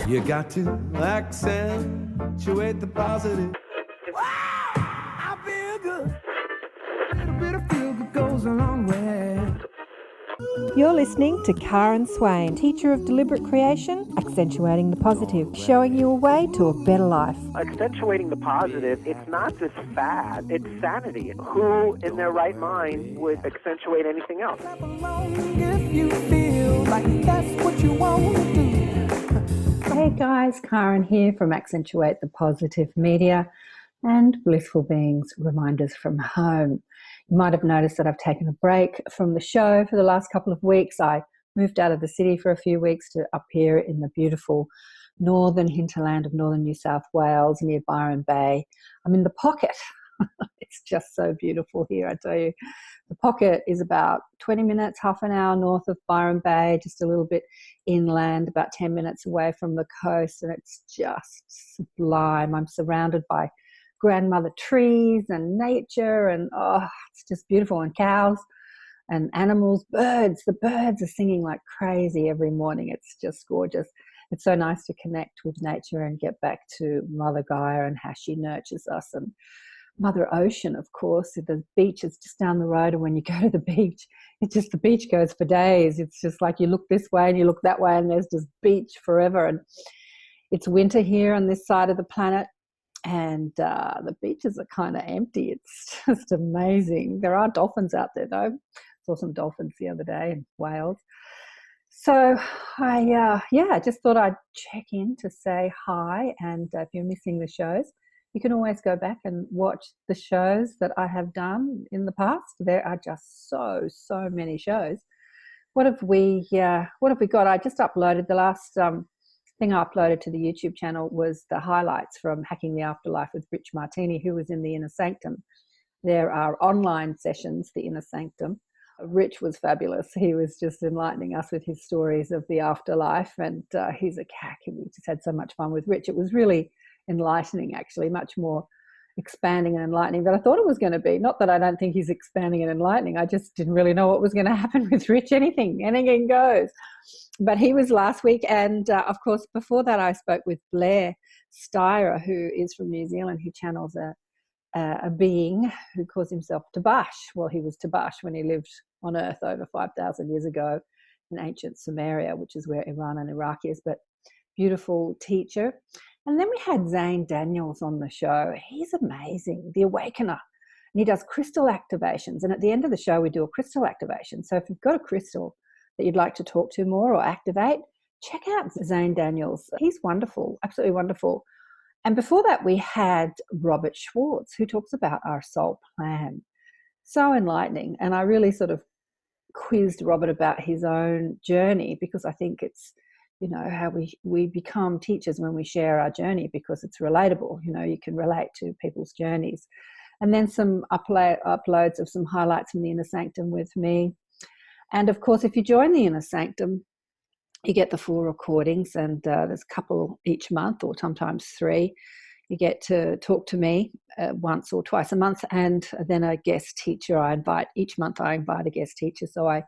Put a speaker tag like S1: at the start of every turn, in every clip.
S1: You got to accentuate the positive. Wow, I feel good. A little bit of feel good goes a long way.
S2: You're listening to Karen Swain, teacher of deliberate creation, accentuating the positive, showing you a way to a better life.
S3: Accentuating the positive, it's not just fad, it's sanity. Who in their right mind would accentuate anything else?
S1: If you feel like that's what you want to do.
S2: Hey guys, Karen here from Accentuate the Positive Media and Blissful Beings Reminders from Home. You might have noticed that I've taken a break from the show for the last couple of weeks. I moved out of the city for a few weeks to up here in the beautiful northern hinterland of northern New South Wales near Byron Bay. I'm in the pocket. It's just so beautiful here, I tell you. The pocket is about 20 minutes, half an hour north of Byron Bay, just a little bit inland, about 10 minutes away from the coast, and it's just sublime. I'm surrounded by grandmother trees and nature, and it's just beautiful, and cows and animals, birds. The birds are singing like crazy every morning. It's just gorgeous. It's so nice to connect with nature and get back to Mother Gaia and how she nurtures us, and Mother Ocean, of course. The beach is just down the road, and when you go to the beach, the beach goes for days. It's just like you look this way and you look that way and there's just beach forever. And it's winter here on this side of the planet, and the beaches are kind of empty. It's just amazing. There are dolphins out there though. Saw some dolphins the other day in Wales. So I just thought I'd check in to say hi, and if you're missing the shows, you can always go back and watch the shows that I have done in the past. There are just so many shows. What have we got? I just uploaded the last thing I uploaded to the YouTube channel was the highlights from Hacking the Afterlife with Rich Martini, who was in the Inner Sanctum. There are online sessions, the Inner Sanctum. Rich was fabulous. He was just enlightening us with his stories of the afterlife, and he's a cack. We just had so much fun with Rich. It was really enlightening, actually, much more expanding and enlightening than I thought it was going to be. Not that I don't think he's expanding and enlightening. I just didn't really know what was going to happen with Rich. Anything goes. But he was last week, and of course before that I spoke with Blair Styrer, who is from New Zealand, who channels a being who calls himself Tabash. Well, he was Tabash when he lived on Earth over 5,000 years ago in ancient Sumeria, which is where Iran and Iraq is, but beautiful teacher. And then we had Zane Daniels on the show. He's amazing, the Awakener. And he does crystal activations. And at the end of the show, we do a crystal activation. So if you've got a crystal that you'd like to talk to more or activate, check out Zane Daniels. He's wonderful, absolutely wonderful. And before that, we had Robert Schwartz, who talks about our soul plan. So enlightening. And I really sort of quizzed Robert about his own journey, because I think it's, how we become teachers when we share our journey, because it's relatable. You can relate to people's journeys. And then some uploads of some highlights from the Inner Sanctum with me. And of course, if you join the Inner Sanctum, you get the full recordings, and there's a couple each month, or sometimes 3. You get to talk to me once or twice a month, and then a guest teacher each month I invite a guest teacher. So I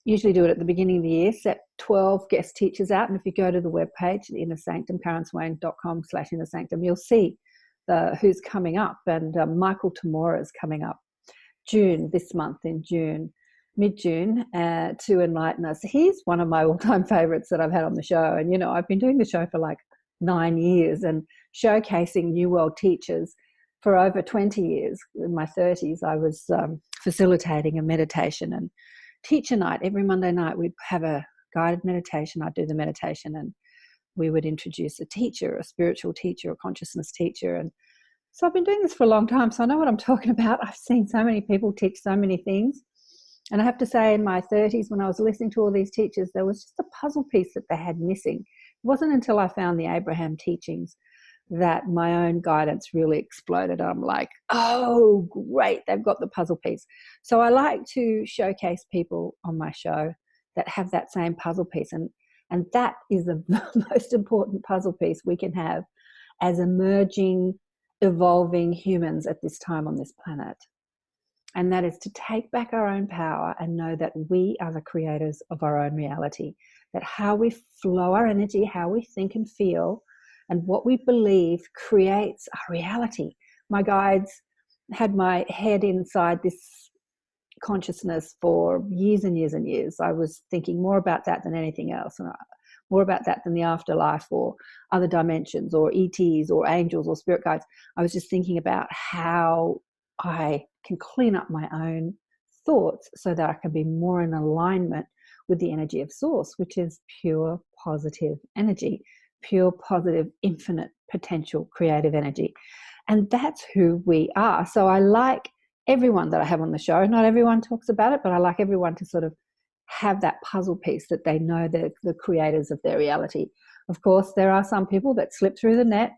S2: usually do it at the beginning of the year, set 12 guest teachers out. And if you go to the webpage, the Inner Sanctum, karenswain.com/Inner Sanctum, you'll see who's coming up. And Michael Tamura is coming up this month in June, mid-June, to enlighten us. He's one of my all-time favorites that I've had on the show. And, I've been doing the show for like 9 years and showcasing New World teachers for over 20 years. In my 30s, I was facilitating a meditation and teacher night. Every Monday night we'd have a guided meditation. I'd do the meditation, and we would introduce a teacher, a spiritual teacher, a consciousness teacher. And so I've been doing this for a long time, so I know what I'm talking about. I've seen so many people teach so many things. And I have to say, in my 30s, when I was listening to all these teachers, there was just a puzzle piece that they had missing. It wasn't until I found the Abraham teachings that my own guidance really exploded. I'm like, oh, great, they've got the puzzle piece. So I like to showcase people on my show that have that same puzzle piece. And that is the most important puzzle piece we can have as emerging, evolving humans at this time on this planet. And that is to take back our own power and know that we are the creators of our own reality, that how we flow our energy, how we think and feel, and what we believe creates our reality. My guides had my head inside this consciousness for years and years and years. I was thinking more about that than anything else, and more about that than the afterlife or other dimensions or ETs or angels or spirit guides. I was just thinking about how I can clean up my own thoughts so that I can be more in alignment with the energy of source, which is pure positive energy, pure positive infinite potential creative energy. And that's who we are. So I like everyone that I have on the show. Not everyone talks about it, but I like everyone to sort of have that puzzle piece that they know they're the creators of their reality. Of course, there are some people that slip through the net.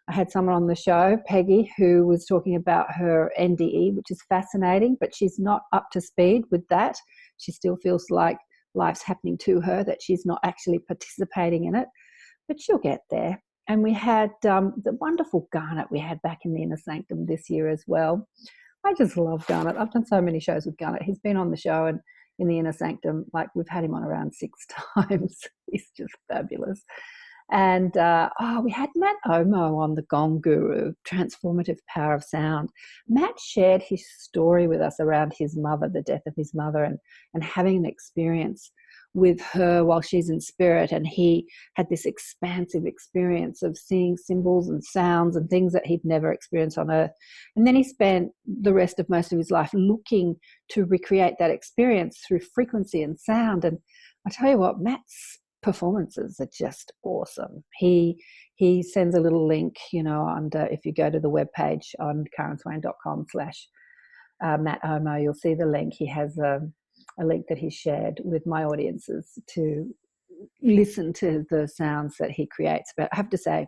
S2: I had someone on the show, Peggy, who was talking about her NDE, which is fascinating, but she's not up to speed with that. She still feels like life's happening to her, that she's not actually participating in it, but she'll get there. And we had the wonderful Garnet we had back in the Inner Sanctum this year as well. I just love Garnet. I've done so many shows with Garnet. He's been on the show and in the Inner Sanctum, like we've had him on around 6 times. He's just fabulous. And we had Matt Omo on, the Gong Guru, Transformative Power of Sound. Matt shared his story with us around his mother, the death of his mother, and having an experience with her while she's in spirit. And he had this expansive experience of seeing symbols and sounds and things that he'd never experienced on earth. And then he spent the rest of most of his life looking to recreate that experience through frequency and sound. And I tell you what, Matt's performances are just awesome. He sends a little link, under, if you go to the webpage on karinswain.com/Matt Omo, you'll see the link. He has a link that he shared with my audiences to listen to the sounds that he creates. But I have to say,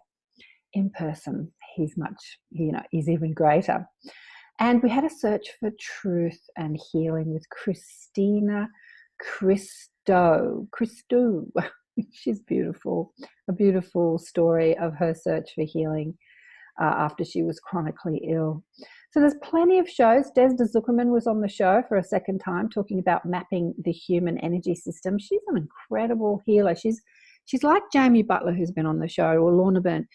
S2: in person, he's he's even greater. And we had a search for truth and healing with CHRISTINA, CHRISTOU. She's beautiful. A beautiful story of her search for healing after she was chronically ill. So there's plenty of shows. Des de Zuckerman was on the show for a second time talking about mapping the human energy system. She's an incredible healer. She's like Jamie Butler, who's been on the show, or Lorna Byrne.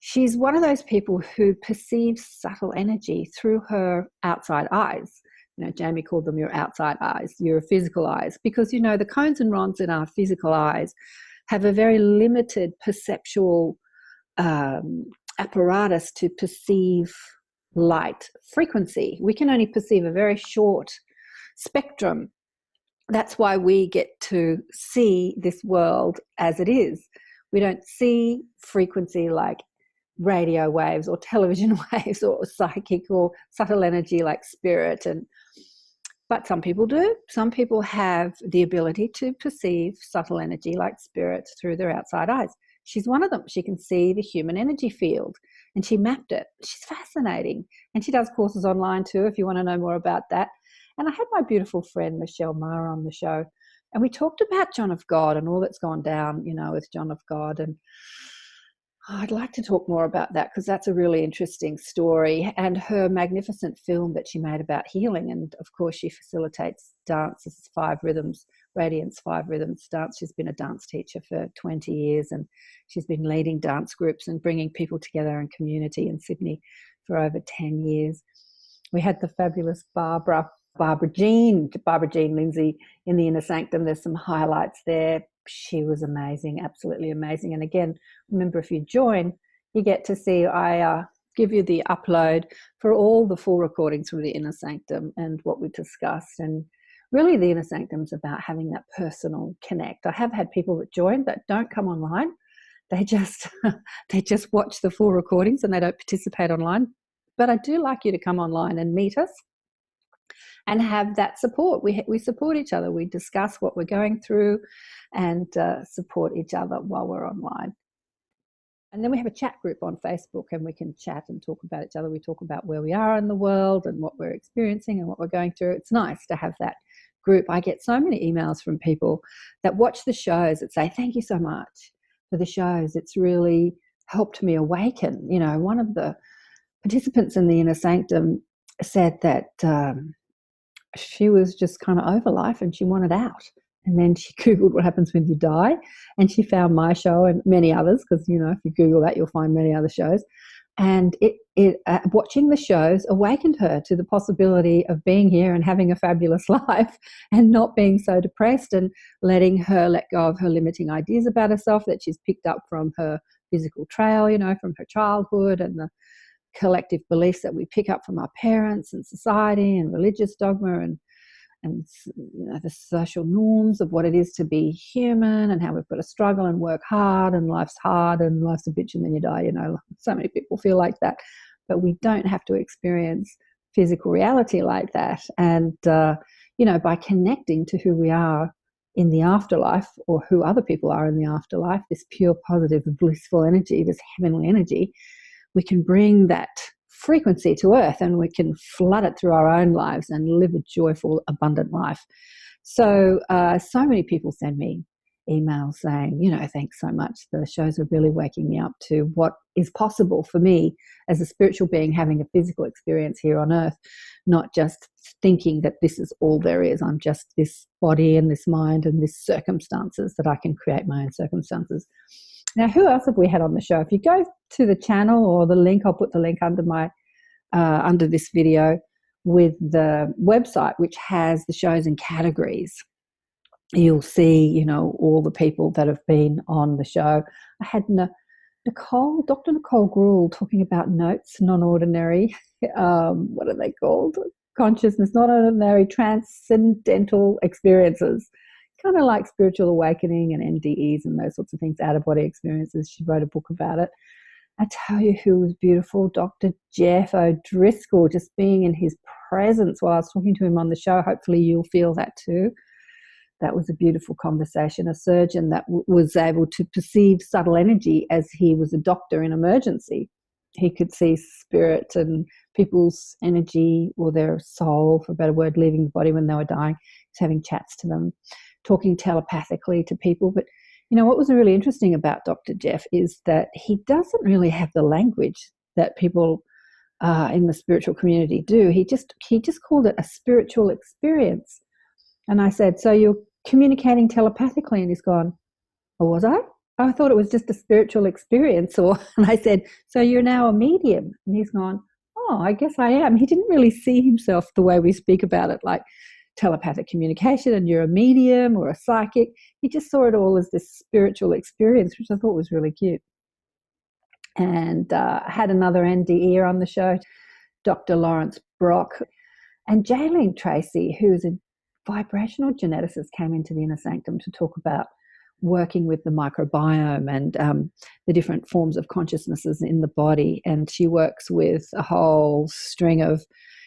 S2: She's one of those people who perceives subtle energy through her outside eyes. Jamie called them your outside eyes, your physical eyes, because, the cones and rods in our physical eyes have a very limited perceptual apparatus to perceive light frequency. We can only perceive a very short spectrum. That's why we get to see this world as it is. We don't see frequency like radio waves or television waves or psychic or subtle energy like spirit. But some people do. Some people have the ability to perceive subtle energy like spirit through their outside eyes. She's one of them. She can see the human energy field and she mapped it. She's fascinating. And she does courses online too, if you want to know more about that. And I had my beautiful friend Michelle Mara on the show, and we talked about John of God and all that's gone down, with John of God. And I'd like to talk more about that because that's a really interesting story, and her magnificent film that she made about healing. And of course, she facilitates dance. This is 5 Rhythms, Radiance 5 Rhythms dance. She's been a dance teacher for 20 years, and she's been leading dance groups and bringing people together in community in Sydney for over 10 years. We had the fabulous Barbara Jean Lindsey in the Inner Sanctum. There's some highlights there. She was amazing, absolutely amazing. And again, remember, if you join, you get to see, I give you the upload for all the full recordings from the Inner Sanctum and what we discussed. And really the Inner Sanctum is about having that personal connect. I have had people that join that don't come online. They just watch the full recordings and they don't participate online. But I do like you to come online and meet us and have that support. We support each other. We discuss what we're going through and support each other while we're online. And then we have a chat group on Facebook, and we can chat and talk about each other. We talk about where we are in the world and what we're experiencing and what we're going through. It's nice to have that group. I get so many emails from people that watch the shows that say, thank you so much for the shows. It's really helped me awaken. One of the participants in the Inner Sanctum said that she was just kind of over life and she wanted out. And then she Googled what happens when you die, and she found my show and many others, because, you know, if you Google that, you'll find many other shows. And watching the shows awakened her to the possibility of being here and having a fabulous life and not being so depressed, and letting her let go of her limiting ideas about herself that she's picked up from her physical trail, you know, from her childhood, and the collective beliefs that we pick up from our parents and society and religious dogma, and you know, the social norms of what it is to be human, and how we've got to struggle and work hard, and life's hard and life's a bitch and then you die. You know, so many people feel like that, but we don't have to experience physical reality like that. And you know, by connecting to who we are in the afterlife, or who other people are in the afterlife, this pure, positive, blissful energy, this heavenly energy, we can bring that frequency to earth, and we can flood it through our own lives and live a joyful, abundant life. So so many people send me emails saying, you know, thanks so much, the shows are really waking me up to what is possible for me as a spiritual being, having a physical experience here on earth, not just thinking that this is all there is. I'm just this body and this mind and this circumstances, that I can create my own circumstances. Now, who else have we had on the show? If you go to the channel, or the link, I'll put the link under my under this video, with the website, which has the shows in categories. You'll see, you know, all the people that have been on the show. I had Nicole, Dr. Nicole GRUEL, talking about notes, non-ordinary, what are they called? Consciousness, non-ordinary, transcendental experiences. Kind of like spiritual awakening and NDEs and those sorts of things, out-of-body experiences. She wrote a book about it. I tell you who was beautiful, Dr. Jeff O'Driscoll, just being in his presence while I was talking to him on the show. Hopefully you'll feel that too. That was a beautiful conversation. A surgeon that was able to perceive subtle energy as he was a doctor in emergency. He could see spirit and people's energy, or their soul, for a better word, leaving the body when they were dying. He's having chats to them, talking telepathically to people. But you know, what was really interesting about Dr. Jeff is that he doesn't really have the language that people in the spiritual community do. He just called it a spiritual experience. And I said, so you're communicating telepathically? And he's gone, oh, was I? I thought it was just a spiritual experience. And I said, so you're now a medium? And he's gone, oh, I guess I am. He didn't really see himself the way we speak about it, like telepathic communication and you're a medium or a psychic. He just saw it all as this spiritual experience, which I thought was really cute. And I had another NDE on the show, Dr. Laurence Brock, and Jaylene Tracy, who's a vibrational geneticist, came into the Inner Sanctum to talk about working with the microbiome and the different forms of consciousnesses in the body. And she works with a whole string of,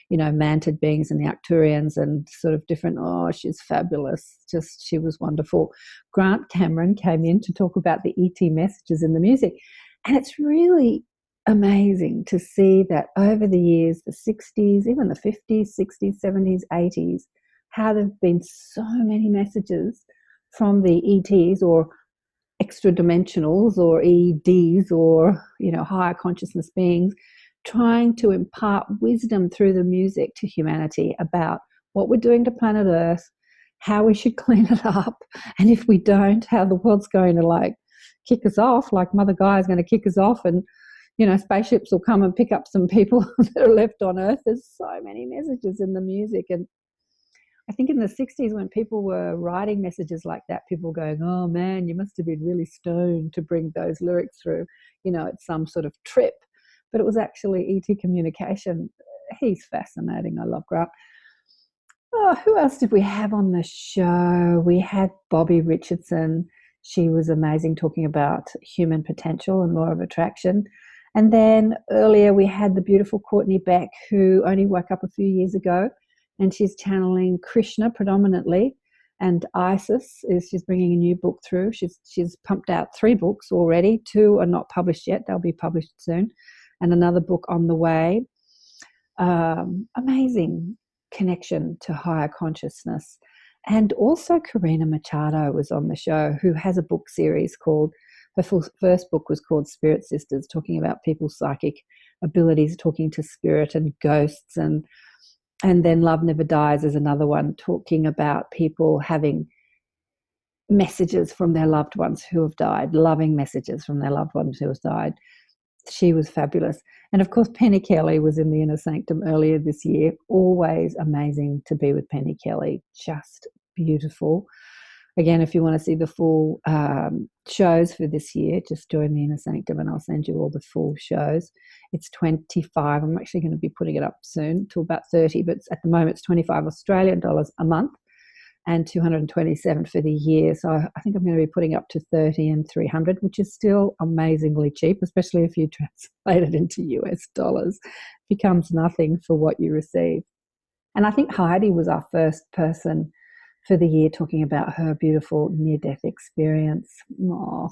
S2: you know, mantid beings and the Arcturians and sort of different, oh, she's fabulous. Just, she was wonderful. Grant Cameron came in to talk about the ET messages in the music. And it's really amazing to see that over the years, the 60s, even the 50s, 60s, 70s, 80s, how there have been so many messages from the ETs or extra dimensionals or EDs or, you know, higher consciousness beings, trying to impart wisdom through the music to humanity about what we're doing to planet Earth, how we should clean it up, and if we don't, how the world's going to like kick us off, like Mother Gaia is going to kick us off, and, you know, spaceships will come and pick up some people that are left on Earth. There's so many messages in the music. And I think in the 60s, when people were writing messages like that, people were going, oh man, you must have been really stoned to bring those lyrics through. You know, it's some sort of trip. But it was actually ET communication. He's fascinating. I love Grant. Oh, who else did we have on the show? We had Bobbie Richardson. She was amazing, talking about human potential and law of attraction. And then earlier we had the beautiful Courtney Beck, who only woke up a few years ago, and she's channeling Krishna predominantly. And Isis she's bringing a new book through. She's pumped out 3 books already. 2 are not published yet. They'll be published soon. And another book on the way. Amazing connection to higher consciousness. And also KARINA Machado was on the show, who has a book series called, her first book was called Spirit Sisters, talking about people's psychic abilities, talking to spirit and ghosts. And then Love Never Dies is another one, talking about people having messages from their loved ones who have died, loving messages from their loved ones who have died. She was fabulous. And of course, Penny Kelly was in the Inner Sanctum earlier this year. Always amazing to be with Penny Kelly. Just beautiful. Again, if you want to see the full shows for this year, just join the Inner Sanctum and I'll send you all the full shows. It's 25. I'm actually going to be putting it up soon to about 30, but at the moment it's 25 Australian dollars a month and 227 for the year. So I think I'm going to be putting up to 30 and 300, which is still amazingly cheap, especially if you translate it into US dollars. It becomes nothing for what you receive. And I think Heidi was our first person for the year talking about her beautiful near-death experience. Aww.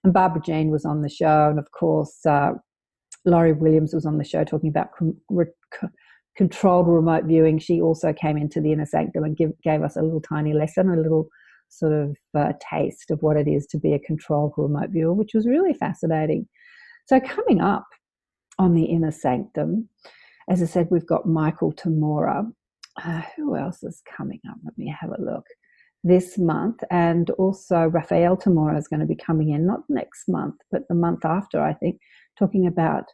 S2: And Barbara Jean was on the show. And of course, Laurie Williams was on the show talking about controlled remote viewing. She also came into the Inner Sanctum and gave us a little tiny lesson, a little sort of taste of what it is to be a controlled remote viewer, which was really fascinating. So coming up on the Inner Sanctum, as I said, we've got Michael Tamura. Who else is coming up? Let me have a look. This month, and also Raphaelle Tamura is going to be coming in, not next month, but the month after, I think, talking about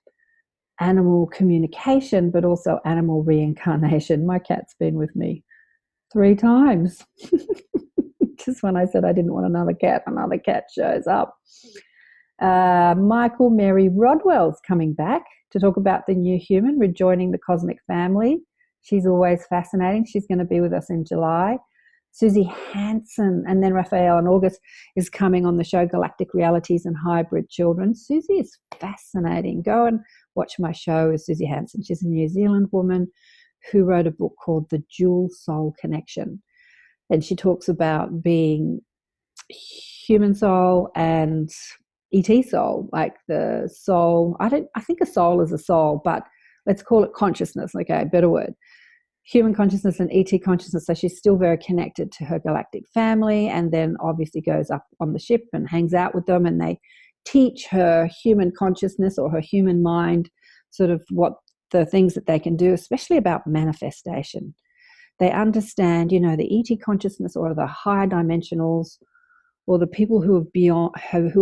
S2: animal communication, but also animal reincarnation. My cat's been with me 3 times. Just when I said I didn't want another cat shows up. Michael Mary Rodwell's coming back to talk about the new human, rejoining the cosmic family. She's always fascinating. She's going to be with us in July. Suzy Hansen, and then Raphaelle in August is coming on the show Galactic Realities and Hybrid Children. Suzy is fascinating. Go and watch my show with Suzy Hansen. She's a New Zealand woman who wrote a book called The Dual Soul Connection. And she talks about being human soul and ET soul, like the soul. I think a soul is a soul, but let's call it consciousness. Okay, better word. Human consciousness and ET consciousness. So she's still very connected to her galactic family, and then obviously goes up on the ship and hangs out with them, and they teach her human consciousness or her human mind sort of what the things that they can do, especially about manifestation. They understand, you know, the ET consciousness or the higher dimensionals or the people who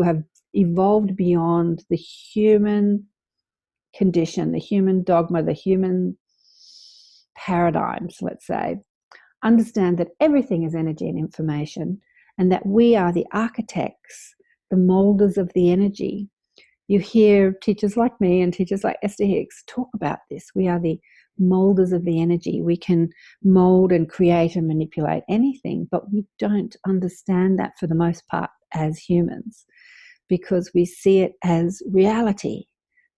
S2: have evolved beyond the human condition, the human dogma, the human paradigms, let's say, understand that everything is energy and information, and that we are the architects, the molders of the energy. You hear teachers like me and teachers like Esther Hicks talk about this. We are the molders of the energy. We can mold and create and manipulate anything, but we don't understand that for the most part as humans, because we see it as reality.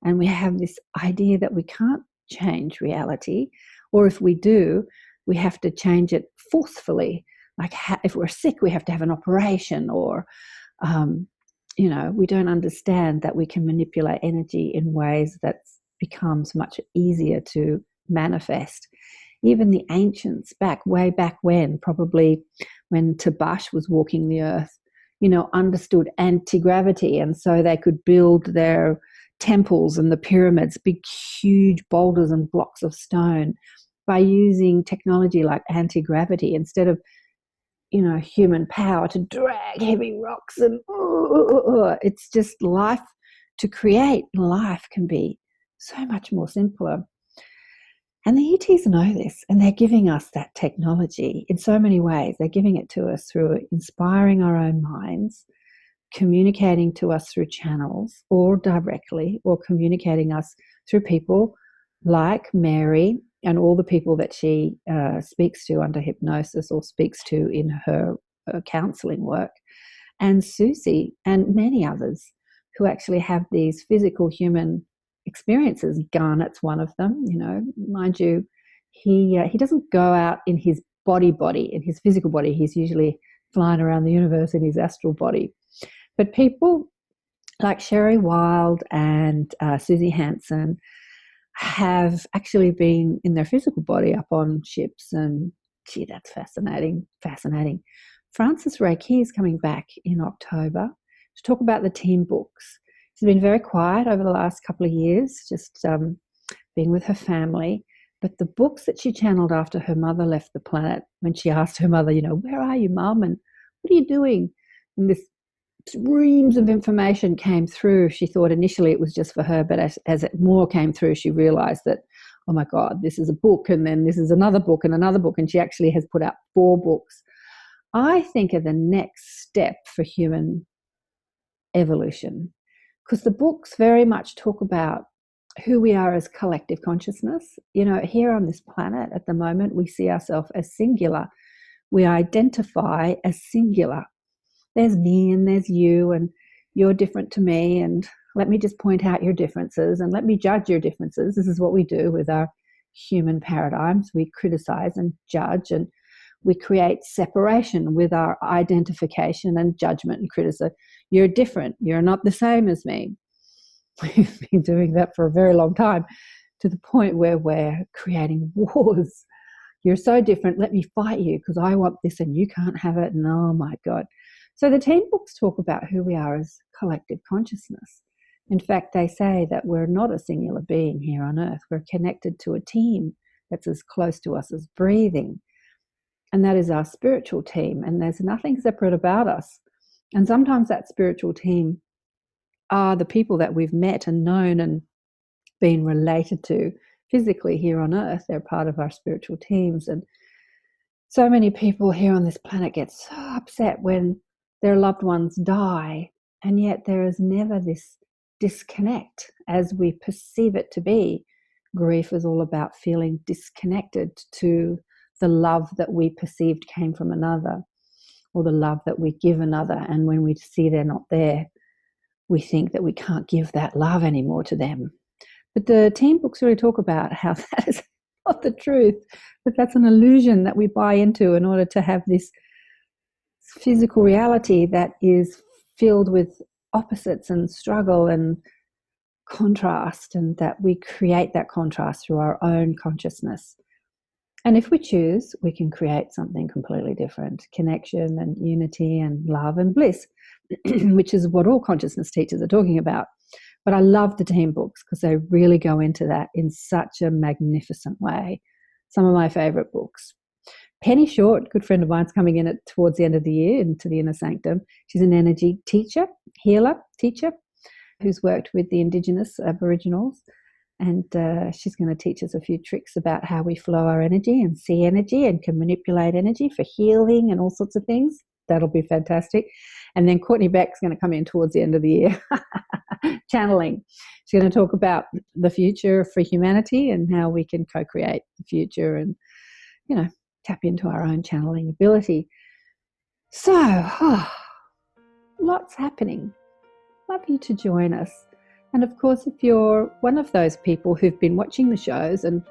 S2: And we have this idea that we can't change reality, or if we do, we have to change it forcefully. Like if we're sick, we have to have an operation, or, you know, we don't understand that we can manipulate energy in ways that becomes much easier to manifest. Even the ancients way back when, probably when Tabash was walking the earth, you know, understood anti-gravity, and so they could build their temples and the pyramids, big, huge boulders and blocks of stone, by using technology like anti-gravity instead of, you know, human power to drag heavy rocks. And it's just life. To create life can be so much more simpler. And the ETs know this, and they're giving us that technology in so many ways. They're giving it to us through inspiring our own minds, communicating to us through channels or directly, or communicating us through people like Mary and all the people that she speaks to under hypnosis or speaks to in her counselling work, and Suzy and many others who actually have these physical human experiences. Garnet's one of them, you know, mind you, he doesn't go out in his in his physical body. He's usually flying around the universe in his astral body. But people like Sherry Wild and Suzy Hansen have actually been in their physical body up on ships, and gee, that's fascinating. Frances Ray Key is coming back in October to talk about the team books. She's been very quiet over the last couple of years, just being with her family. But the books that she channeled after her mother left the planet, when she asked her mother, you know, where are you, Mum? And what are you doing? And this streams of information came through. She thought initially it was just for her, but as it more came through, she realized that, oh my God, this is a book, and then this is another book and another book, and she actually has put out 4 books. I think are the next step for human evolution, because the books very much talk about who we are as collective consciousness. You know, here on this planet at the moment, we see ourselves as singular. We identify as singular. There's me and there's you, and you're different to me, and let me just point out your differences and let me judge your differences. This is what we do with our human paradigms. We criticize and judge, and we create separation with our identification and judgment and criticism. You're different. You're not the same as me. We've been doing that for a very long time, to the point where we're creating wars. You're so different. Let me fight you because I want this and you can't have it. And oh my God. So the team books talk about who we are as collective consciousness. In fact, they say that we're not a singular being here on earth. We're connected to a team that's as close to us as breathing. And that is our spiritual team. And there's nothing separate about us. And sometimes that spiritual team are the people that we've met and known and been related to physically here on earth. They're part of our spiritual teams. And so many people here on this planet get so upset when their loved ones die. And yet there is never this disconnect as we perceive it to be. Grief is all about feeling disconnected to the love that we perceived came from another, or the love that we give another. And when we see they're not there, we think that we can't give that love anymore to them. But the team books really talk about how that is not the truth, but that's an illusion that we buy into in order to have this physical reality that is filled with opposites and struggle and contrast, and that we create that contrast through our own consciousness. And if we choose, we can create something completely different, connection and unity and love and bliss, which is what all consciousness teachers are talking about. But I love the team books because they really go into that in such a magnificent way. Some of my favorite books. Penny Short, good friend of mine, is coming in towards the end of the year into the Inner Sanctum. She's an energy teacher, healer, teacher, who's worked with the Indigenous Aboriginals. And she's going to teach us a few tricks about how we flow our energy and see energy and can manipulate energy for healing and all sorts of things. That'll be fantastic. And then Courtney Beck's going to come in towards the end of the year, channeling. She's going to talk about the future for humanity and how we can co-create the future and, you know, tap into our own channeling ability. So, lots happening. Love you to join us. And of course, if you're one of those people who've been watching the shows and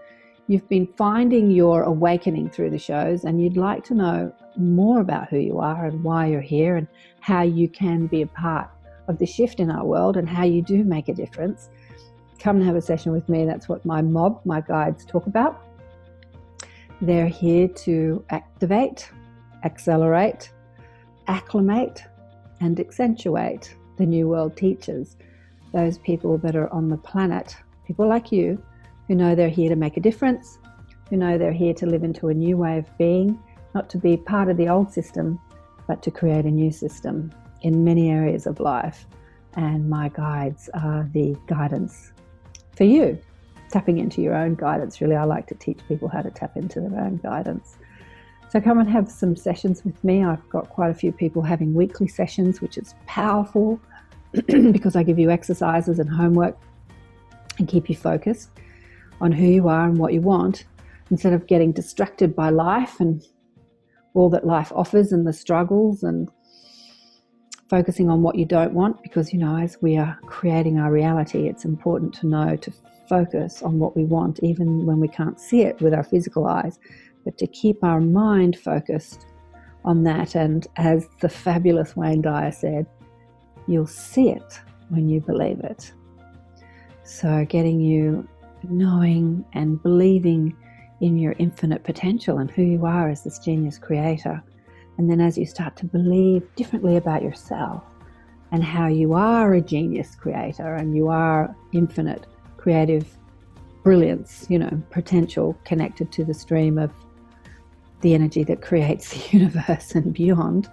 S2: you've been finding your awakening through the shows, and you'd like to know more about who you are and why you're here and how you can be a part of the shift in our world and how you do make a difference, come and have a session with me. That's what my guides talk about. They're here to activate, accelerate, acclimate, and accentuate the New World teachers. Those people that are on the planet, people like you, who know they're here to make a difference, who know they're here to live into a new way of being, not to be part of the old system, but to create a new system in many areas of life. And my guides are the guidance for you, tapping into your own guidance. Really, I like to teach people how to tap into their own guidance. So come and have some sessions with me. I've got quite a few people having weekly sessions, which is powerful because I give you exercises and homework and keep you focused on who you are and what you want, instead of getting distracted by life and all that life offers and the struggles, and focusing on what you don't want. Because, you know, as we are creating our reality, it's important to know to focus on what we want, even when we can't see it with our physical eyes, but to keep our mind focused on that. And as the fabulous Wayne Dyer said, you'll see it when you believe it. So getting you knowing and believing in your infinite potential and who you are as this genius creator. And then as you start to believe differently about yourself and how you are a genius creator and you are infinite creative brilliance, you know, potential connected to the stream of the energy that creates the universe and beyond,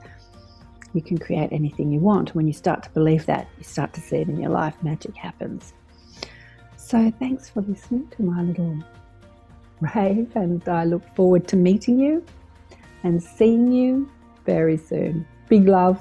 S2: you can create anything you want. When you start to believe that, you start to see it in your life, magic happens. So thanks for listening to my little rave, and I look forward to meeting you and seeing you very soon. Big love.